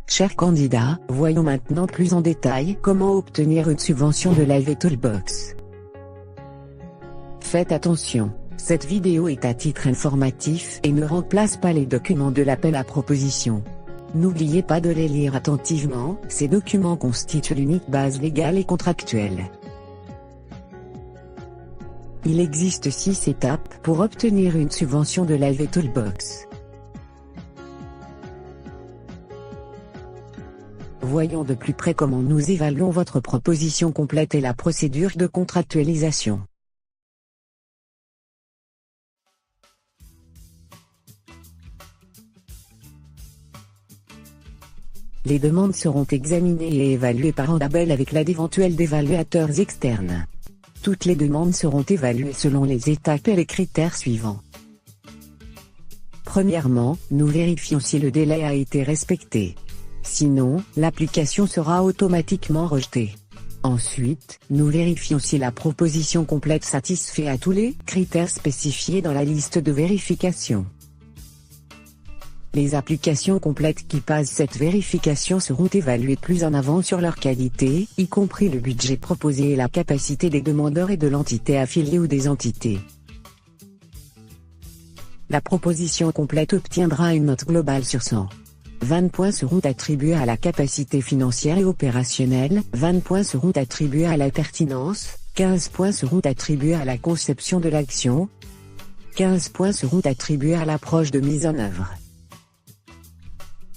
Chers candidats, voyons maintenant plus en détail comment obtenir une subvention de l'AV Toolbox. Faites attention, cette vidéo est à titre informatif et ne remplace pas les documents de l'appel à proposition. N'oubliez pas de les lire attentivement, ces documents constituent l'unique base légale et contractuelle. Il existe 6 étapes pour obtenir une subvention de l'AV Toolbox. Voyons de plus près comment nous évaluons votre proposition complète et la procédure de contractualisation. Les demandes seront examinées et évaluées par un label avec l'aide d'éventuels évaluateurs externes. Toutes les demandes seront évaluées selon les étapes et les critères suivants. Premièrement, nous vérifions si le délai a été respecté. Sinon, l'application sera automatiquement rejetée. Ensuite, nous vérifions si la proposition complète satisfait à tous les critères spécifiés dans la liste de vérification. Les applications complètes qui passent cette vérification seront évaluées plus en avant sur leur qualité, y compris le budget proposé et la capacité des demandeurs et de l'entité affiliée ou des entités. La proposition complète obtiendra une note globale sur 100. 20 points seront attribués à la capacité financière et opérationnelle, 20 points seront attribués à la pertinence, 15 points seront attribués à la conception de l'action, 15 points seront attribués à l'approche de mise en œuvre.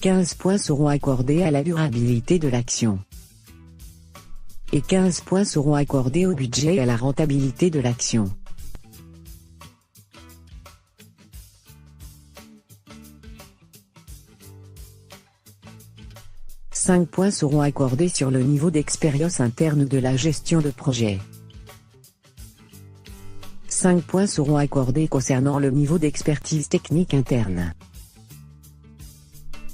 15 points seront accordés à la durabilité de l'action. Et 15 points seront accordés au budget et à la rentabilité de l'action. « 5 points seront accordés sur le niveau d'expérience interne de la gestion de projet. 5 points seront accordés concernant le niveau d'expertise technique interne.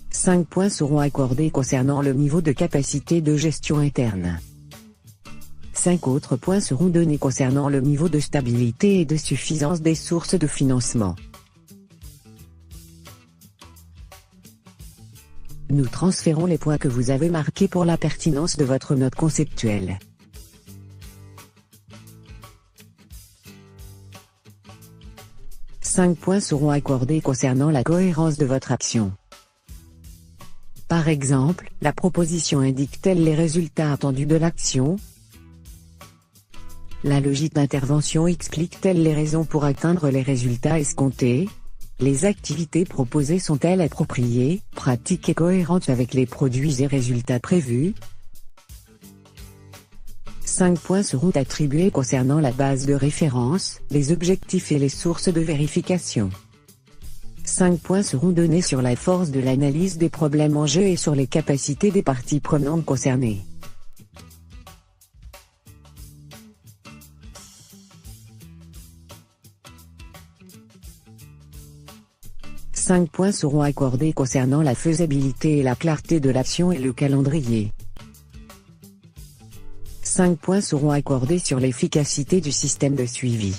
5 points seront accordés concernant le niveau de capacité de gestion interne. 5 autres points seront donnés concernant le niveau de stabilité et de suffisance des sources de financement. Nous transférons les points que vous avez marqués pour la pertinence de votre note conceptuelle. « 5 points seront accordés concernant la cohérence de votre action. Par exemple, la proposition indique-t-elle les résultats attendus de l'action? La logique d'intervention explique-t-elle les raisons pour atteindre les résultats escomptés? Les activités proposées sont-elles appropriées, pratiques et cohérentes avec les produits et résultats prévus? 5 points seront attribués concernant la base de référence, les objectifs et les sources de vérification. 5 points seront donnés sur la force de l'analyse des problèmes en jeu et sur les capacités des parties prenantes concernées. « 5 points seront accordés concernant la faisabilité et la clarté de l'action et le calendrier. 5 points seront accordés sur l'efficacité du système de suivi.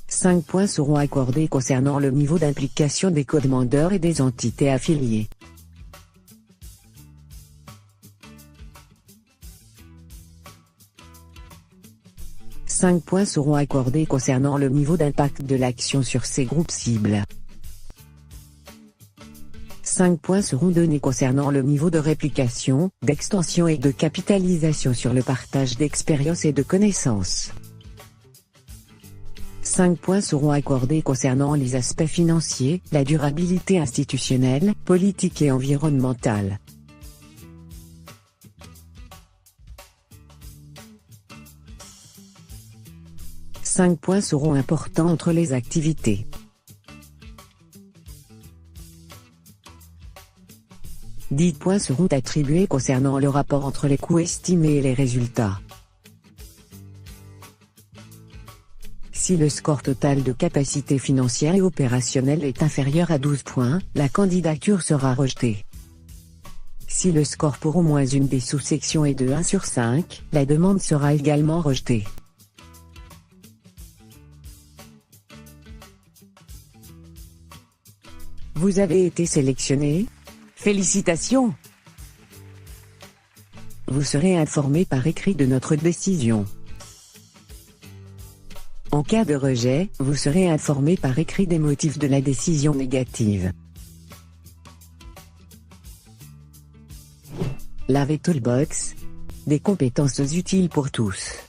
5 points seront accordés concernant le niveau d'implication des codemandeurs et des entités affiliées. « 5 points seront accordés concernant le niveau d'impact de l'action sur ces groupes cibles. 5 points seront donnés concernant le niveau de réplication, d'extension et de capitalisation sur le partage d'expériences et de connaissances. 5 points seront accordés concernant les aspects financiers, la durabilité institutionnelle, politique et environnementale. « 5 points seront importants entre les activités. 10 points seront attribués concernant le rapport entre les coûts estimés et les résultats. Si le score total de capacité financière et opérationnelle est inférieur à 12 points, la candidature sera rejetée. Si le score pour au moins une des sous-sections est de 1 sur 5, la demande sera également rejetée. Vous avez été sélectionné. Félicitations! Vous serez informé par écrit de notre décision. En cas de rejet, vous serez informé par écrit des motifs de la décision négative. La VToolbox. Des compétences utiles pour tous.